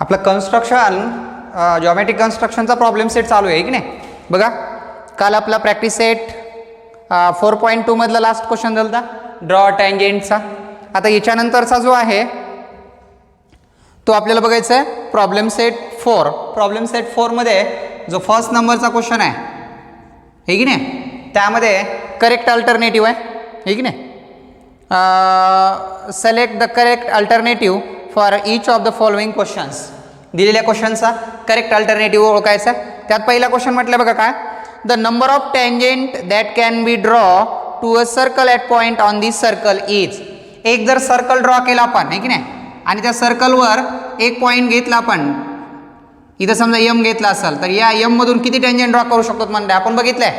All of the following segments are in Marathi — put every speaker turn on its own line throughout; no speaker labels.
आपलं कन्स्ट्रक्शन जॉमेट्रिक कन्स्ट्रक्शनचा प्रॉब्लेम सेट चालू आहे की नाही. बघा काल आपला प्रॅक्टिस सेट 4.2 मधला लास्ट क्वेश्चन झाला होता ड्रॉ टँजेंटचा. आता याच्यानंतरचा जो आहे तो आपल्याला बघायचा आहे प्रॉब्लेम सेट 4. प्रॉब्लेम सेट 4 मध्ये जो फर्स्ट नंबरचा क्वेश्चन आहे की नाही त्यामध्ये करेक्ट अल्टरनेटिव्ह आहे की नाही. Select the correct alternative for each of the following questions. दिलेल्या क्वेश्चनचा करेक्ट अल्टरनेटिव्ह ओळखायचा. त्यात पहिला क्वेश्चन म्हटलं बघा काय, the number of tangent that can be draw to a circle at point on this circle is. एक जर सर्कल ड्रॉ केला आपण आहे की नाही आणि त्या सर्कलवर एक पॉईंट घेतला आपण, इथं समजा यम घेतला असेल तर या यम मधून किती टँजेंट ड्रॉ करू शकतो म्हणजे आपण बघितलंय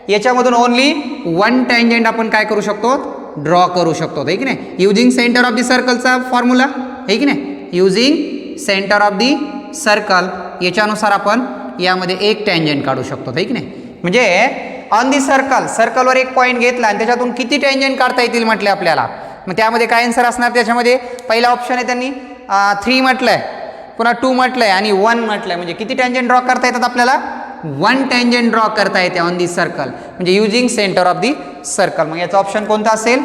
याच्यामधून ओनली 1 टँजेंट आपण काय करू शकतो ड्रॉ करू शकतो आहे की नाही. युजिंग सेंटर ऑफ दी सर्कलचा फॉर्म्युला आहे की नाही, using centre of the circle याच्यानुसार आपण यामध्ये एक टँजेंट काढू शकतो आहे की नाही. म्हणजे ऑन दी सर्कलवर एक पॉईंट घेतला आणि त्याच्यातून किती टँजेंट काढता येतील म्हटले आपल्याला. मग त्यामध्ये काय आन्सर असणार, त्याच्यामध्ये पहिला ऑप्शन आहे त्यांनी 3 म्हटलंय, पुन्हा 2 म्हटलंय आणि 1 म्हटलंय. म्हणजे किती टँजेंट ड्रॉ करता येतात आपल्याला 1 टँजेंट ड्रॉ करता येते ऑन दी सर्कल म्हणजे using centre of the circle. मग याचा ऑप्शन कोणता असेल,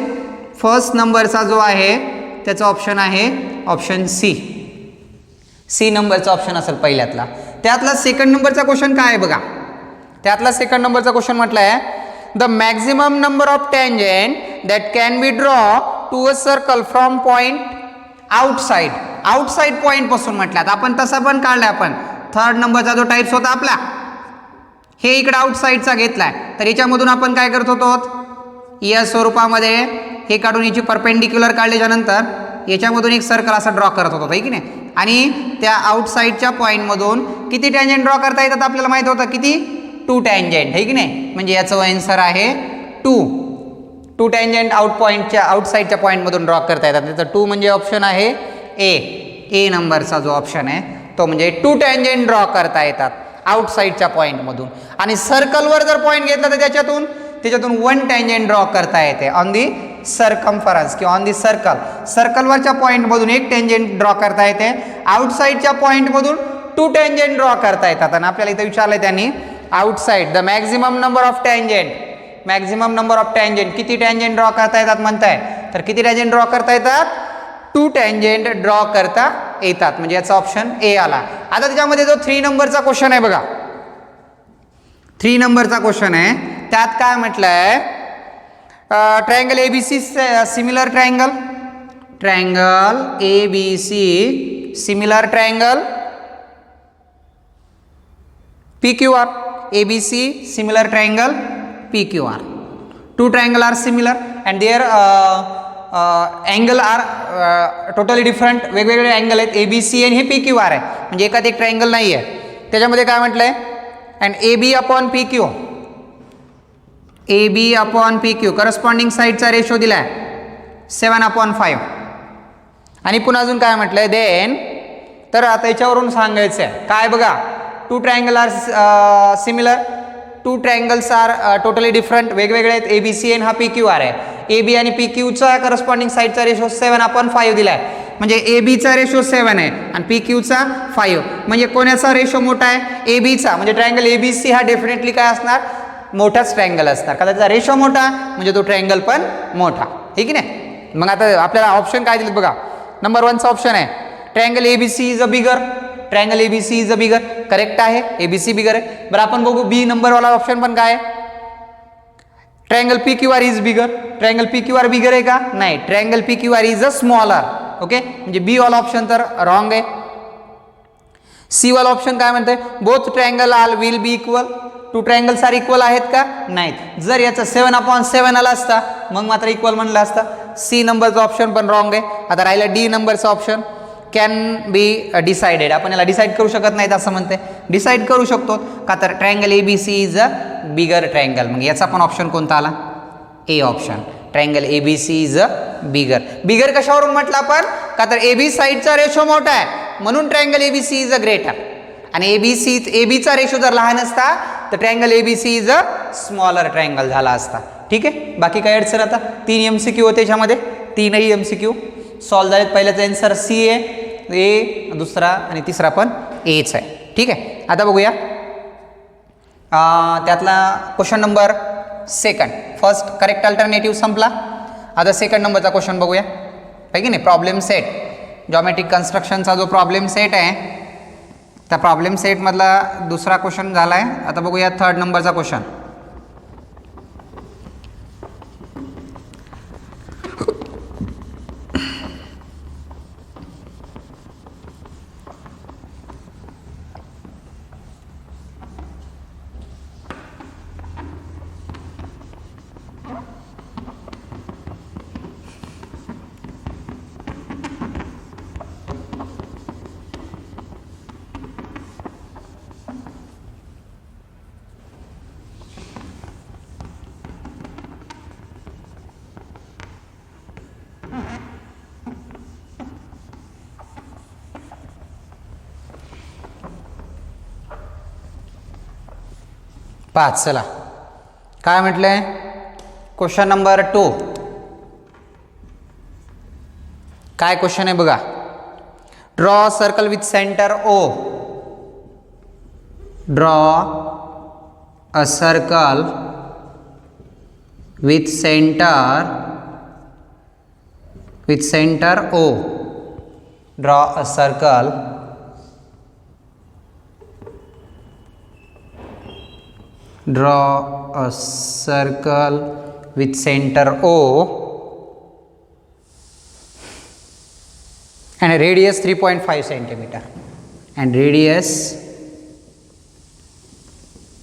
फर्स्ट नंबरचा जो आहे त्याचा ऑप्शन आहे ऑप्शन सी नंबरचा ऑप्शन असेल पहिल्यातला. त्यातला सेकंड नंबरचा क्वेश्चन काय आहे बघा, त्यातला सेकंड नंबरचा क्वेश्चन म्हटलं आहे the maximum number of tangent that can be draw to a circle from point outside point पासून म्हटल्यात. आपण तसा पण काढलाय आपण थर्ड नंबरचा जो टाईप्स होता आपला हे इकडे आउटसाइडचा घेतलाय तर याच्यामधून आपण काय करत होतो या स्वरूपामध्ये हे काढून याची परपेंडिक्युलर काढल्याच्या नंतर याच्यामधून एक सर्कल असा ड्रॉ करत होतो आहे की नाही. आणि त्या आउटसाइडच्या पॉईंटमधून किती टँजेंट ड्रॉ करता येतात आपल्याला माहित होतं किती 2 टँजेंट आहे की नाही. म्हणजे याचं आन्सर आहे 2 टँजेंट आउटसाइडच्या पॉईंटमधून ड्रॉ करता येतात. त्याचं 2 म्हणजे ऑप्शन आहे ए नंबरचा जो ऑप्शन आहे तो म्हणजे 2 टँजेंट ड्रॉ करता येतात आउटसाइडच्या पॉईंटमधून. आणि सर्कलवर जर पॉईंट घेतला तर त्याच्यातून 1 टँजेंट ड्रॉ करता येते ऑन दी सर्कम्फरन्स किंवा ऑन दी सर्कलवरच्या पॉईंटमधून 1 टँजेंट ड्रॉ करता येते, आउटसाइडच्या पॉईंटमधून 2 टँजेंट ड्रॉ करता येतात. आणि आपल्याला इथं विचारलंय त्यांनी outside the maximum number of tangent किती टँजेंट ड्रॉ करता येतात म्हणताय, तर किती टँजेंट ड्रॉ करता येतात 2 टँजेंट ड्रॉ करता येतात. म्हणजे याचा ऑप्शन ए आला. आता त्याच्यामध्ये जो 3 नंबरचा क्वेश्चन आहे बघा, 3 नंबरचा क्वेश्चन आहे त्यात काय म्हटलंय triangle ABC similar triangle ABC similar triangle PQR ABC similar triangle PQR. 2 triangle are similar and their angle are totally different. वेगवेगळे अँगल आहेत ABC आणि हे PQR आहे म्हणजे एकात एक ट्रायंगल नाही आहे. त्याच्यामध्ये काय म्हटलंय and AB upon PQ corresponding साईडचा रेशो दिलाय 7/5. आणि पुन्हा अजून काय म्हटलंय देन, तर आता याच्यावरून सांगायचं आहे काय बघा 2 triangle are similar, 2 triangles are totally different. वेगवेगळे आहेत ABC आणि हा PQR आहे. AB आणि PQचा करस्पॉन्डिंग साईडचा रेशो 7/5 दिलाय म्हणजे ABचा रेशो 7 आहे आणि PQचा 5. म्हणजे कोणाचा रेशो मोठा आहे ABचा. म्हणजे ट्रायंगल ABC हा डेफिनेटली काय असणार मोठाच ट्रायंगल असणार कारण त्याचा रेशो मोठा म्हणजे तो ट्रायंगल पण मोठा हे की नाही. मग आता आपल्याला ऑप्शन काय दिलेत बघा, नंबर 1चा ऑप्शन आहे triangle ABC is a bigger correct आहे, ABC बिगर आहे. बरं आपण बघू बी नंबरवाला ऑप्शन पण काय आहे triangle PQR is bigger. Triangle PQR बिगर आहे का, नाही, triangle PQR is a smaller. Okay म्हणजे बी वाला ऑप्शन तर रॉंग आहे. सी वाला ऑप्शन काय म्हणतंय both triangle all will be equal. 2 triangles are equal आहेत का, नाहीत. जर याचा 7/7 आला असता मग मात्र इक्वल म्हणलं असता. सी नंबरचा ऑप्शन पण रॉंग आहे. आता राहिला डी नंबरचा ऑप्शन कॅन बी डिसाइडेड. आपण याला डिसाईड करू शकत नाहीत असं म्हणते, डिसाईड करू शकतो का तर triangle ABC is a bigger triangle. मग याचा पण ऑप्शन कोणता आला A option triangle ABC is a bigger कशावरून म्हटलं आपण का तर AB साईडचा रेशो मोठा आहे म्हणून triangle ABC is a greater आणि ABचा रेशो जर लहान असता तर triangle ABC is a smaller triangle झाला असता. ठीक आहे, बाकी काय अडचण. आता 3 MCQ होते त्याच्यामध्ये, 3ही MCQ सॉल्व झालेत. पहिल्याचा आन्सर सी आहे ए, दुसरा आणि तिसरा पण एच आहे. ठीक आहे, आता बघूया त्यातला question number second. First correct alternative संपला. आता सेकंड नंबरचा क्वेश्चन बघूया, आहे की नाही. प्रॉब्लेम सेट, जॉमेट्रिक कन्स्ट्रक्शनचा जो प्रॉब्लेम सेट आहे त्या प्रॉब्लेम सेटमधला दुसरा क्वेश्चन झाला आहे. आता बघूया थर्ड नंबरचा क्वेश्चन. पाच. चला काय म्हटलंय क्वेश्चन नंबर 2. काय क्वेश्चन आहे बघा. Draw circle with centre O. Draw a circle with centre O. Draw a circle with center O and a radius 3.5 centimeter and radius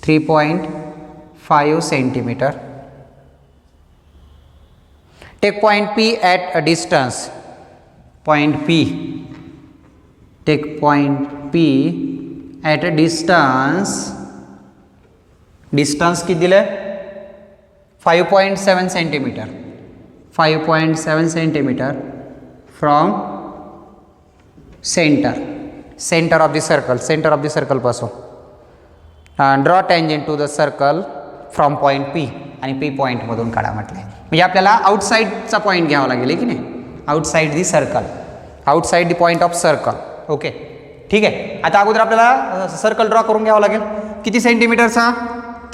3.5 centimeter. Take point P at a distance. Point P. Take point P at a distance. Distance किती दिलं आहे 5.7 centimetre. 5.7 centimetre from centre of the circle पासून. Draw tangent to the circle from point P आणि पी पॉईंटमधून काढा म्हटलं आहे. म्हणजे आपल्याला आउटसाईडचा पॉईंट घ्यावा लागेल की नाही. Outside the circle, outside the point of circle. Okay ठीक आहे. आता अगोदर आपल्याला सर्कल ड्रॉ करून घ्यावं लागेल. किती सेंटीमीटरचा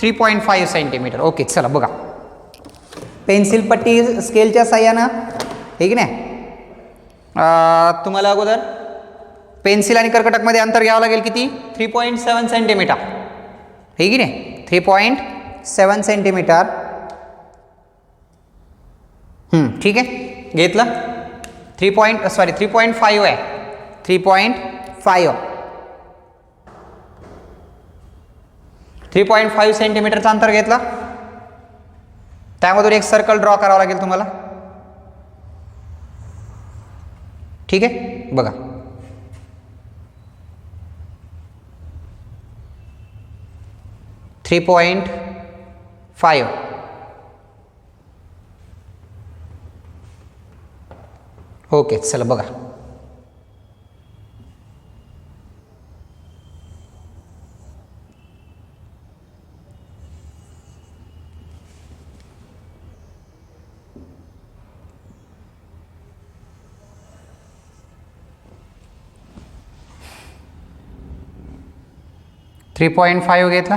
3.5 सेंटीमीटर. ओके चला बघा. पेन्सिल पट्टी स्केलच्या साह्यानं हे की नाही तुम्हाला अगोदर पेन्सिल आणि कर्कटकमध्ये अंतर घ्यावं लागेल. किती 3.7 सेंटीमीटर हे की नाही. 3.7 सेंटीमीटर. ठीक आहे घेतलं. 3.5 आहे. 3.5 3.5 सेंटीमीटरचा अंतर घेतला. त्यामधून एक सर्कल ड्रॉ करावं लागेल तुम्हाला. ठीक आहे बघा. .5 ओके चला बघा. .5 घेतला.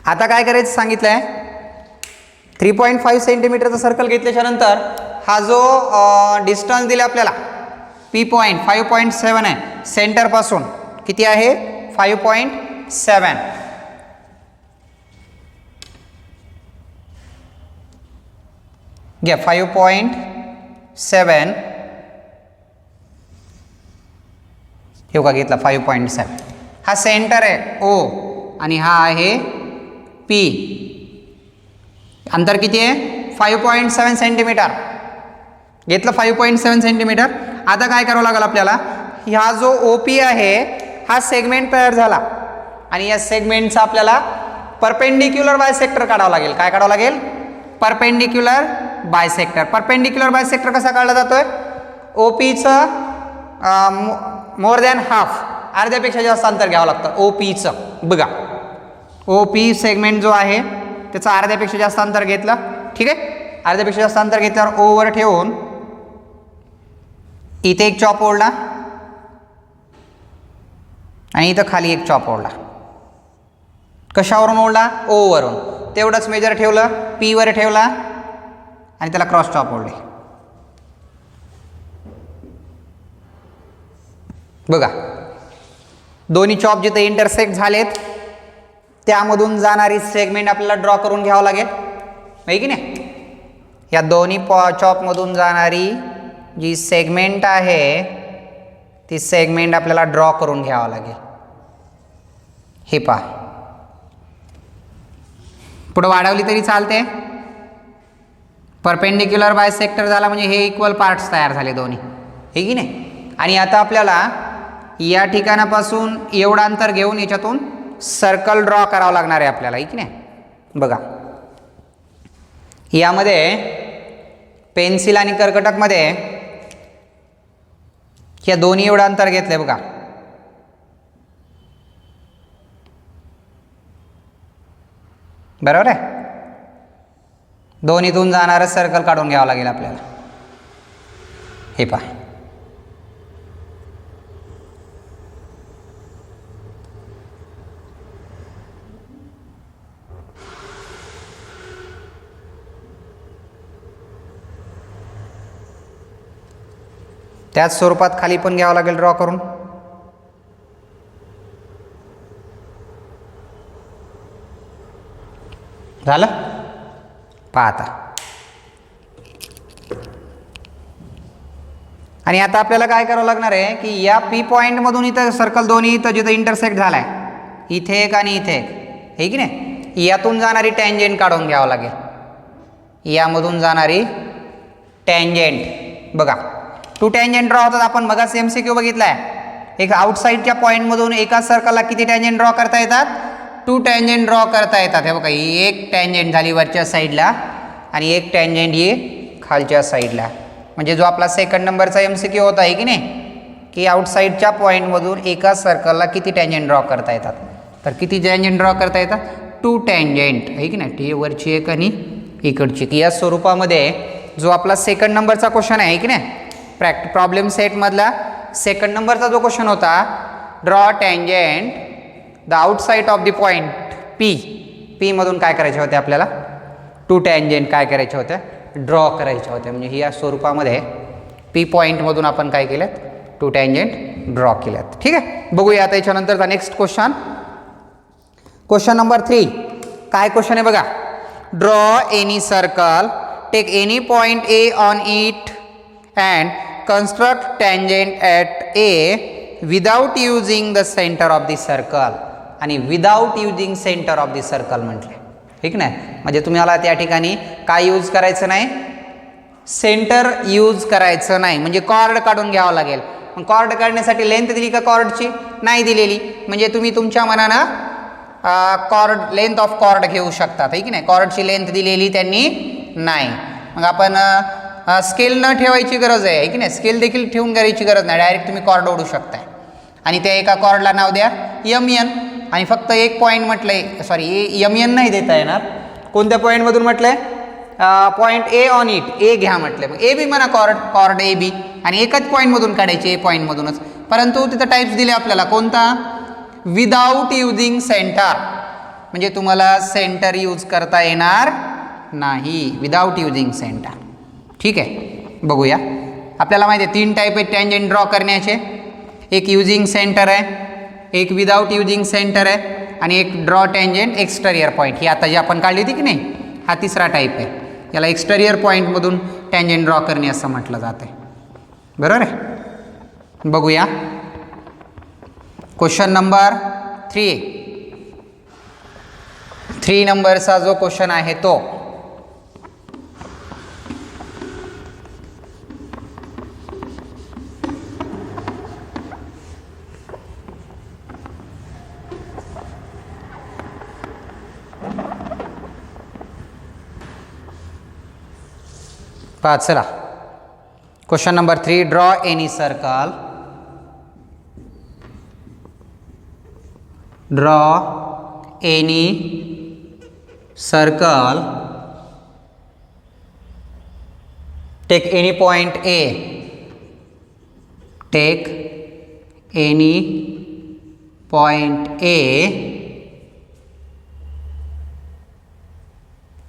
आता काय करायचं सांगितलं आहे. 3.5 सेंटीमीटरचा सर्कल घेतल्याच्या नंतर हा जो डिस्टन्स दिला आपल्याला पी पॉईंट 5.7 आहे. सेंटरपासून किती आहे 5.7. घ्या 5.7 हे का घेतला 5.7. हा सेंटर आहे ओ आणि हा आहे पी. अंतर किती आहे 5.7 सेंटीमीटर घेतलं. 5.7 सेंटीमीटर. आता काय करावं लागेल आपल्याला. हा जो ओ पी आहे हा सेगमेंट तयार झाला आणि या सेगमेंटचा आपल्याला परपेंडिक्युलर बायसेक्टर काढावं लागेल. काय काढावं लागेल परपेंडिक्युलर बायसेक्टर. परपेंडिक्युलर बायसेक्टर कसा काढला जातोय. ओ पीचं मोर दॅन हाफ अर्ध्यापेक्षा जास्त अंतर घ्यावं लागतं ओ पीचं. बघा ओ पी सेगमेंट जो आहे त्याचा अर्ध्यापेक्षा जास्त अंतर घेतलं. ठीक आहे. अर्ध्यापेक्षा जास्त अंतर घेतल्यावर ओवर ठेवून इथे एक चॉप ओढला आणि इथं खाली एक चॉप ओढला. कशावरून ओढला? ओ वरून. तेवढंच मेजर ठेवलं, पी वर ठेवला आणि त्याला क्रॉस चॉप ओढले. बघा दोन्ही चॉप जिथे इंटरसेक्ट झालेत त्यामधून जाणारी सेगमेंट आपल्याला ड्रॉ करून घ्यावं लागेल, आहे की नाही? या दोन्ही चॉपमधून जाणारी जी सेगमेंट आहे ती सेगमेंट आपल्याला ड्रॉ करून घ्यावं लागेल. हे पहा, पुढे वाढवली तरी चालते. परपेंडिक्युलर बायसेक्टर झाला म्हणजे हे इक्वल पार्ट्स तयार झाले दोन्ही, हे की नाही? आणि आता आपल्याला या ठिकाणापासून एवढं अंतर घेऊन याच्यातून सर्कल ड्रॉ करावं लागणार आहे आपल्याला, हे की नाही? बघा यामध्ये पेन्सिल आणि कर्कटकमध्ये या दोन्ही एवढं अंतर घेतलंय बघा. बरोबर आहे? दोन्हीतून जाणारं सर्कल काढून घ्यावं लागेल आपल्याला. हे पहा, त्याच स्वरूपात खाली पण घ्यावं लागेल ड्रॉ करून. झालं? पहा आता. आणि आता आपल्याला काय करावं लागणार आहे की या पी पॉईंट मधून इथं सर्कल दोन्ही इथं जिथं इंटरसेक्ट झालाय इथे एक आणि इथे एक, हे की नाही? यातून जाणारी टँजेंट काढून घ्यावं लागेल. यामधून जाणारी टँजेंट बघा, टू टँजेंट ड्रॉ होतात. आपण मगाच MCQ बघितलाय. एक आउटसाईडच्या पॉईंटमधून एका सर्कलला किती टँजेंट ड्रॉ करता येतात? 2 टँजेंट ड्रॉ करता येतात. हे बघा, ही एक टँजेंट झाली वरच्या साईडला आणि एक टँजेंट ही खालच्या साईडला. म्हणजे जो आपला सेकंड नंबरचा MCQ होता, आहे की नाही, की आउटसाईडच्या पॉईंटमधून एका सर्कलला किती टँजेंट ड्रॉ करता येतात? तर किती टँजेंट ड्रॉ करता येतात? 2 टँजेंट, आहे की नाही? ती वरची एक आणि इकडची एक. या स्वरूपामध्ये जो आपला सेकंड नंबरचा क्वेश्चन आहे की नाही, प्रॉब्लेम सेटमधला सेकंड नंबरचा जो क्वेश्चन होता, draw tangent the outside of the point P. P मधून काय करायचे होते आपल्याला? 2 टँजेंट काय करायचे होते? ड्रॉ करायचे होते. म्हणजे या स्वरूपामध्ये पी पॉईंटमधून आपण काय केलेत? 2 टँजेंट ड्रॉ केलेत. ठीक आहे, बघूया आता याच्यानंतरचा नेक्स्ट क्वेश्चन. Question number 3. काय क्वेश्चन आहे बघा. Draw any circle, take any point A on it and construct tangent at A without using the center of the circle. आणि without using center of the circle म्हटले, ठीक नाही? म्हणजे तुम्हाला त्या ठिकाणी काय यूज करायचं नाही? सेंटर यूज करायचं नाही. म्हणजे कॉर्ड काढून घ्यावं लागेल. मग कॉर्ड काढण्यासाठी लेंथ दिली का कॉर्डची? नाही दिलेली. म्हणजे तुम्ही तुमच्या मनानं कॉर्ड लेंथ ऑफ कॉर्ड घेऊ शकता, ठीक नाही? कॉर्डची लेंथ दिलेली त्यांनी नाही. मग आपण स्केल न ठेवायची गरज आहे की नाही? स्केल देखील ठेवून करायची गरज नाही. डायरेक्ट तुम्ही कॉर्ड ओढू शकताय. आणि त्या एका कॉर्डला नाव द्या MN आणि फक्त एक पॉईंट म्हटलंय, सॉरी MN नाही देता येणार. कोणत्या पॉईंटमधून म्हटलंय? Point A on it. A घ्या म्हटलंय. मग AB म्हणा, कॉर्ड AB आणि एकच पॉईंटमधून काढायचे, ए पॉईंटमधूनच. परंतु तिथं टाईप्स दिले आपल्याला. कोणता? Without using centre. म्हणजे तुम्हाला सेंटर यूज करता येणार नाही. Without using centre. ठीक आहे, बघूया. आपल्याला माहिती आहे 3 टाईप आहेत टँजेंट ड्रॉ करण्याचे. एक युजिंग सेंटर आहे, एक विदाऊट युजिंग सेंटर आहे आणि एक ड्रॉ टँजेंट एक्सटेरियर पॉईंट. ही आता जी आपण काढली होती की नाही, हा तिसरा टाईप आहे. याला एक्सटेरियर पॉईंटमधून टँजेंट ड्रॉ करणे असं म्हटलं जातं आहे. बरोबर आहे? बघूया क्वेश्चन नंबर 3. 3 नंबरचा जो क्वेश्चन आहे तो, पहा चला. Question number 3. Draw any circle. Draw any circle, take any point A take any point A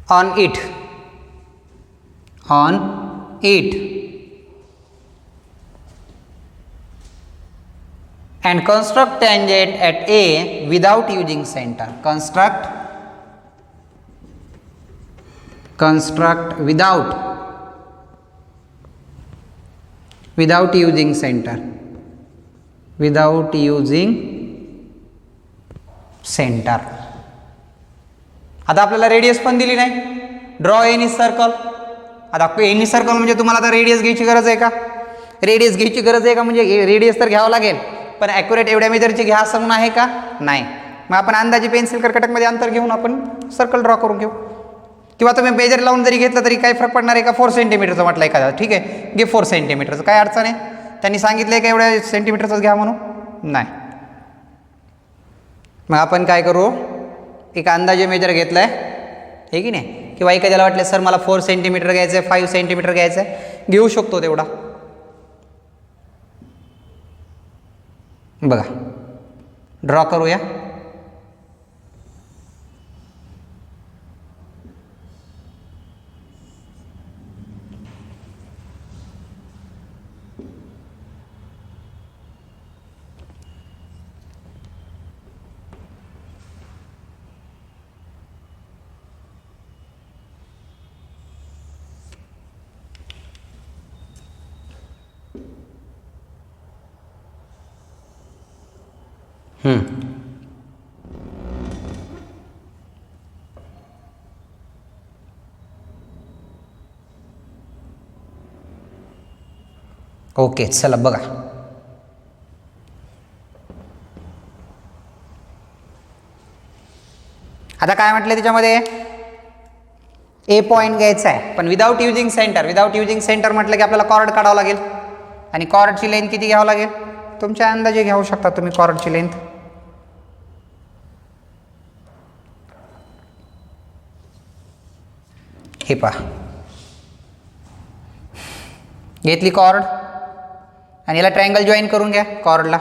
on it and construct tangent at A without using center. Construct without using center. आता आपल्याला रेडियस पण दिली नाही. Draw any circle. आता एनी सर्कल म्हणजे तुम्हाला आता रेडियस घ्यायची गरज आहे का? रेडियस घ्यायची गरज आहे का? म्हणजे रेडियस तर घ्यावं लागेल, पण ॲक्युरेट एवढ्या मेजरची घ्या असं म्हणून आहे का? नाही. मग आपण अंदाजे पेन्सिल कर्कटकमध्ये अंतर घेऊन आपण सर्कल ड्रॉ करून घेऊ, किंवा तुम्ही मेजर लावून जरी घेतलं तरी काही फरक पडणार आहे का? 4 सेंटीमीटरचं म्हटलं एखादा, ठीक आहे, घे 4 सेंटीमीटरचं, काय अडचण आहे? त्यांनी सांगितलं आहे का एवढ्या सेंटीमीटरचंच घ्या म्हणून? नाही. मग आपण काय करू, एक अंदाजे मेजर घेतलं आहे की नाही, किंवा एखाद्याला वाटलं सर मला 4 सेंटीमीटर घ्यायचं आहे, 5 सेंटीमीटर घ्यायचं आहे, घेऊ शकतो तेवढा. बघा ड्रॉ करूया. ओके, चला बघा. आता काय म्हटलं त्याच्यामध्ये, ए पॉईंट घ्यायचा आहे पण without using centre. Without using centre म्हटलं की आपल्याला कॉर्ड काढावं लागेल, आणि कॉर्डची लेंथ किती घ्यावं लागेल? तुमच्या अंदाजे घेऊ शकता तुम्ही कॉर्डची लेंथ. हे पहा, घेतली कॉर्ड आणि याला ट्रायंगल जॉईन करून घ्या कॉर्डला.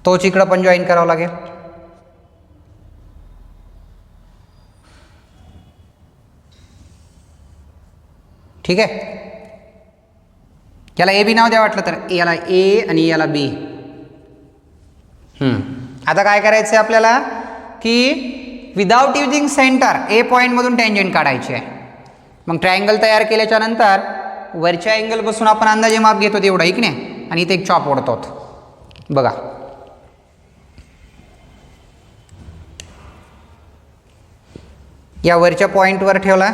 तोच इकडं पण जॉईन करावं लागेल. ठीक आहे, याला ए बी नाव द्या वाटलं तर, याला ए आणि याला बी. आता काय करायचं आहे आपल्याला की विदाउट युजिंग सेंटर ए पॉईंटमधून टँजंट काढायची आहे. मग ट्रायंगल तयार केल्याच्या नंतर वरच्या अँगलपासून आपण अंदाजे माप घेतो तेवढा, की नाही, आणि इथे एक चॉप ओढतो. बघा या वरच्या पॉईंटवर ठेवला,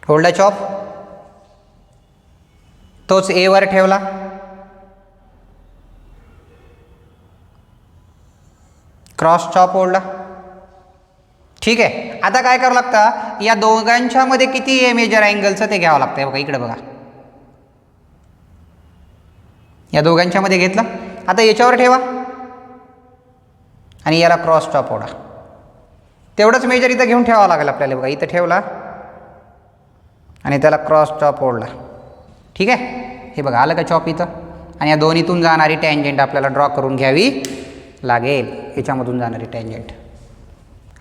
होल्ड अ चॉप, तोच ए वर ठेवला, क्रॉस चॉप ओढला. ठीक आहे, आता काय करावं लागतं, या दोघांच्या मध्ये किती आहे मेजर अँगलचं ते घ्यावं लागतं. बघा इकडे बघा, या दोघांच्या मध्ये घेतलं. आता याच्यावर ठेवा आणि याला क्रॉस चॉप ओढा. तेवढंच मेजर इथं घेऊन ठेवावं लागेल आपल्याला. बघा इथं ठेवला आणि त्याला क्रॉस चॉप ओढला. ठीक आहे, हे बघा आलं का चॉप इथं, आणि या दोन्हीतून जाणारी टँजंट आपल्याला ड्रॉ करून घ्यावी लागेल. याच्यामधून जाणारी टँजंट,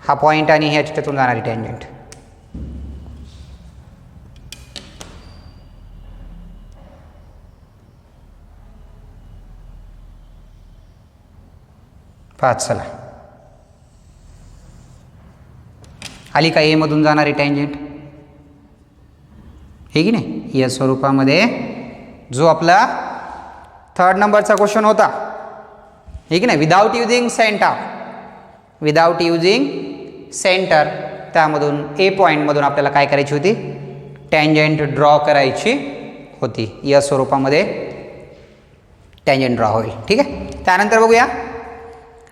हा पॉईंट आणि ह्याच्यातून जाणारी टँजंट. पाच, चला आली का ए मधून जाणारी टँजंट, हे की नाही. या स्वरूपामध्ये जो आपला 3rd नंबरचा क्वेश्चन होता, हे की नाही, विदाउट युजिंग सेंटर, त्यामधून ए पॉईंटमधून आपल्याला काय करायची होती, टँजंट ड्रॉ करायची होती. या स्वरूपामध्ये टँजंट ड्रॉ होईल. ठीक आहे, त्यानंतर बघूया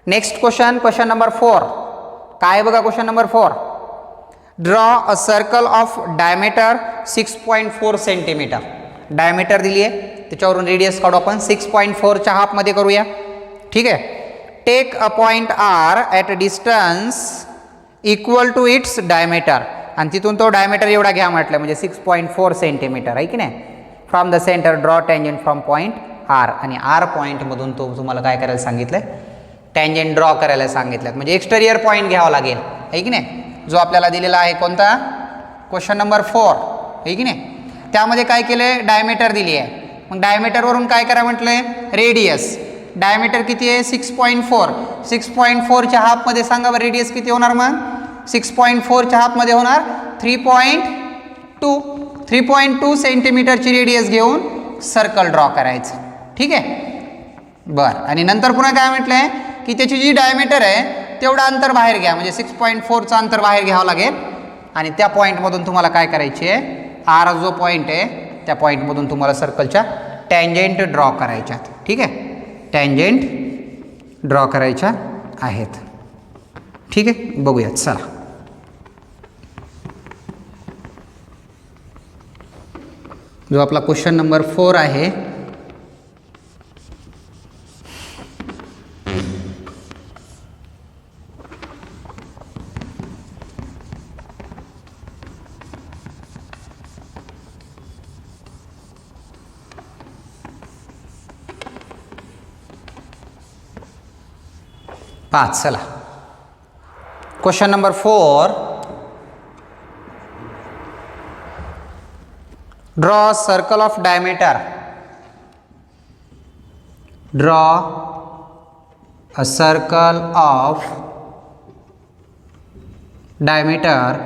नेक्स्ट क्वेश्चन, क्वेश्चन नंबर 4. काय बघा question number 4, draw a circle of diameter 6.4 centimetre. Diameter दिली आहे, त्याच्यावरून रेडियस काढू आपण. 6.4च्या हाफमध्ये करूया. ठीक आहे. Take a point R at a distance equal to its diameter, आणि तिथून तो डायमीटर एवढा घ्या म्हटलं, म्हणजे 6.4 सेंटीमीटर आहे की नाही. From the centre draw tangent from point R, आणि आर पॉईंटमधून तो तुम्हाला काय करायला सांगितलं, टँजंट ड्रॉ करायला सांगितलं. म्हणजे एक्सटेरियर पॉईंट घ्यावा लागेल आहे की नाही, जो आपल्याला दिलेला आहे कोणता, क्वेश्चन नंबर 4 आहे की नाही. त्यामध्ये काय केलं, डायमीटर दिली आहे. मग डायमीटरवरून काय करा म्हटलंय, रेडियस. डायमीटर किती आहे, 6.4. 6.4च्या हाफमध्ये सांगा बरं रेडियस किती होणार. मग 6.4च्या हाफमध्ये होणार 3.2. 3.2 सेंटीमीटरची रेडियस घेऊन सर्कल ड्रॉ करायचं. ठीक आहे. बरं, आणि नंतर पुन्हा काय म्हटलंय की त्याची जी डायमीटर आहे तेवढं अंतर बाहेर घ्या, म्हणजे 6.4चं अंतर बाहेर घ्यावं लागेल, आणि त्या पॉईंटमधून तुम्हाला काय करायची आहे, आर जो पॉईंट आहे त्या पॉईंटमधून तुम्हाला सर्कलच्या टँजंट ड्रॉ करायच्यात. ठीक आहे, टँजंट ड्रॉ करायच्या आहेत. ठीक आहे, बघूयात. चला, जो आपला क्वेश्चन नंबर 4 आहे, पाच. चला, question number 4. Draw circle of diameter. Draw a circle of diameter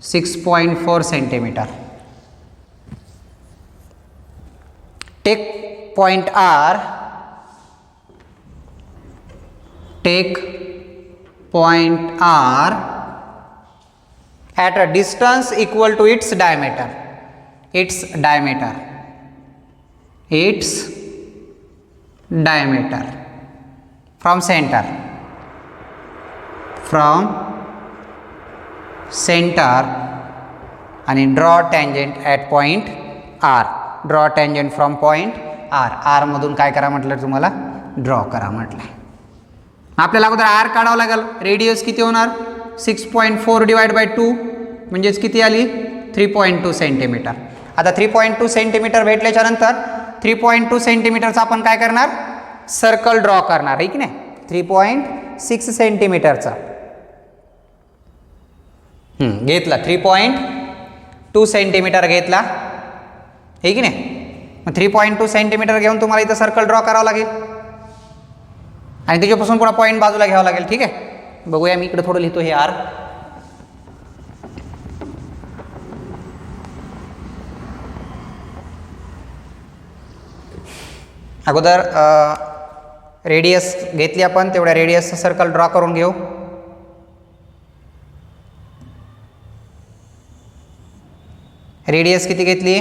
6.4 centimetre. Take point R. Take point R at a distance equal to its diameter. Its diameter. Its diameter. From center. From center, and draw tangent at point R. Draw tangent from point R. R मधून काय करा म्हटलं तुम्हाला, ड्रॉ करा म्हटलं. आपल्याला अगोदर आर काढावं लागेल. रेडियस किती होणार, 6.4 डिवाइड बाय 2 म्हणजेच किती आली, 3.2 सेंटीमीटर. आता 3.2 सेंटीमीटर भेटल्याच्या नंतर 3.2 सेंटीमीटरचा आपण काय करणार, सर्कल ड्रॉ करणार आहे की नाही. 3.6 सेंटीमीटरचा घेतला, 3.2 सेंटीमीटर घेतला आहे की नाही. मग 3.2 सेंटीमीटर घेऊन तुम्हाला इथं सर्कल ड्रॉ करावं लागेल, आणि त्याच्यापासून पुन्हा पॉईंट बाजूला घ्यावं लागेल. ठीक आहे, बघूया. मी इकडे थोडं लिहितो हे आर. अगोदर रेडियस घेतली आपण, तेवढ्या रेडियसचं सर्कल ड्रॉ करून घेऊ. रेडियस किती घेतली,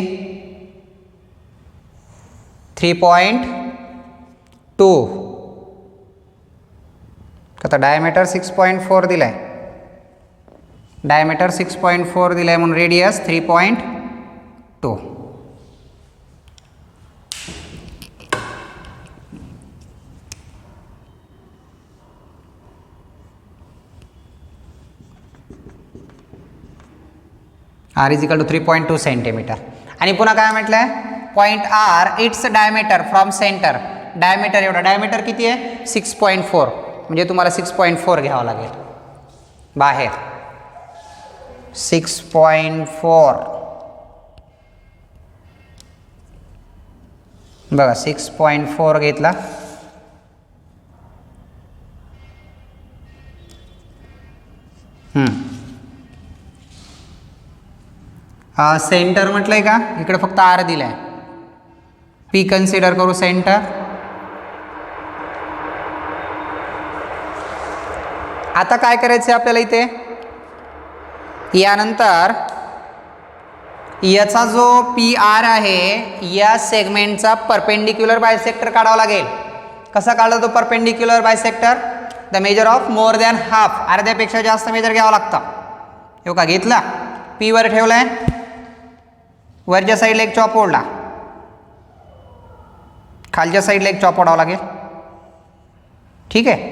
3.2. आता डायमीटर 6.4 दिलाय, डायमीटर 6.4 दिलाय म्हणून radius 3.2. R is equal to 3.2 centimetre. आणि पुन्हा काय म्हटलंय, point R its diameter from centre. Diameter एवढा, डायमीटर किती आहे, 6.4, म्हणजे तुम्हाला 6.4 घ्यावं लागेल बाहेर. 6.4 बघा, 6.4 घेतला. सेंटर म्हटलंय का, इकडे फक्त आर दिलाय. पी कन्सिडर करू सेंटर. आता काय करायचं आपल्याला इथे, यानंतर याचा जो पी आर आहे या सेगमेंटचा परपेंडिक्युलर बायसेक्टर काढावा लागेल. कसा काढला तो perpendicular bisector, the measure of more than half. अर्ध्यापेक्षा जास्त मेजर घ्यावं लागतं हे का घेतला, पी वर ठेवलाय, वरच्या साईडला एक चॉप ओढला, खालच्या साईडला एक चॉप ओढावा लागेल. ठीक आहे.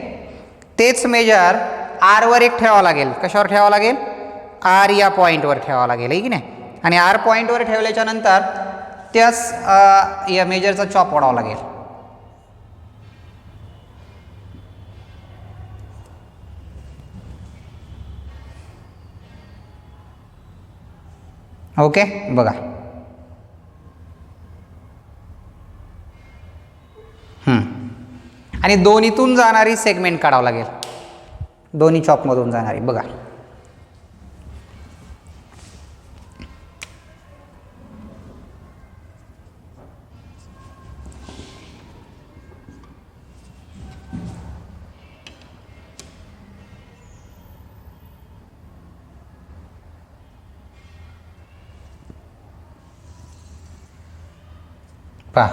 तेच मेजर आर वर एक ठेवावं लागेल. कशावर ठेवावं लागेल? आर या पॉईंटवर ठेवावं लागेल, आहे की नाही. आणि आर पॉईंटवर ठेवल्याच्या नंतर त्याच या मेजरचा चॉप ओढावा लागेल. ओके, बघा. आणि दोन्हीतून जाणारी सेगमेंट काढावं लागेल, दोन्ही चॉपमधून जाणारी. बघा, पहा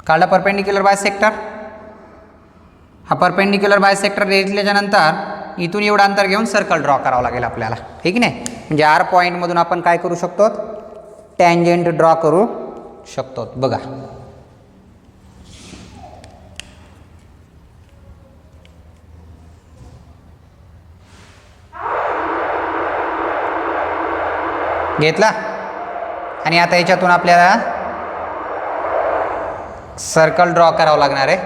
काढला परपेंडिक्युलर बायसेक्टर. हा परपेंडिक्युलर बायसेक्टर घेतल्याच्या नंतर इथून एवढं अंतर घेऊन सर्कल ड्रॉ करावं लागेल आपल्याला, ठीक नाही. म्हणजे आर पॉईंटमधून आपण काय करू शकतो? टँजेंट ड्रॉ करू शकतो. बघा, घेतला. आणि आता याच्यातून आपल्याला सर्कल ड्रॉ करावं लागणार आहे.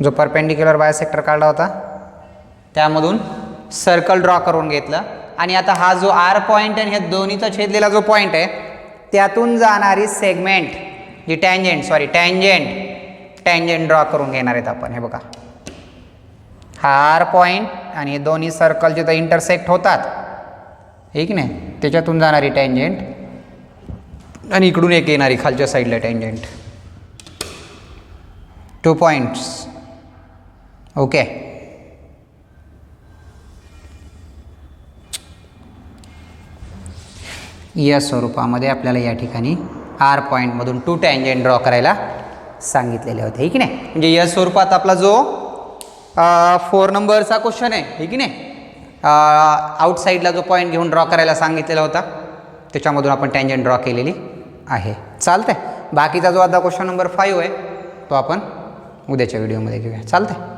जो परपेंडिक्युलर बायसेक्टर काढला होता त्यामधून सर्कल ड्रॉ करून घेतलं. आणि आता हा जो आर पॉईंट आणि ह्या दोन्हीचा छेदलेला जो पॉईंट आहे त्यातून जाणारी सेगमेंट जी टँजेंट ड्रॉ करून घेणार आहेत आपण. हे बघा, हा आर पॉईंट आणि दोन्ही सर्कल जिथं इंटरसेक्ट होतात, ठीक नाही, त्याच्यातून जाणारी टँजेंट आणि इकडून एक येणारी खालच्या साईडला टँजेंट. 2 पॉईंट्स. ओके, या स्वरूपामध्ये आपल्याला या ठिकाणी आर पॉईंटमधून 2 टँजेंट ड्रॉ करायला सांगितलेले होते, हे की नाही. म्हणजे या स्वरूपात आपला जो 4 नंबरचा क्वेश्चन आहे, हे की नाही, आउटसाईडला जो पॉईंट घेऊन ड्रॉ करायला सांगितलेला होता त्याच्यामधून आपण टँजेंट ड्रॉ केलेली आहे. चालतंय. बाकीचा जो आता क्वेश्चन नंबर 5 आहे तो आपण उद्याच्या व्हिडिओमध्ये घेऊया. चालतंय.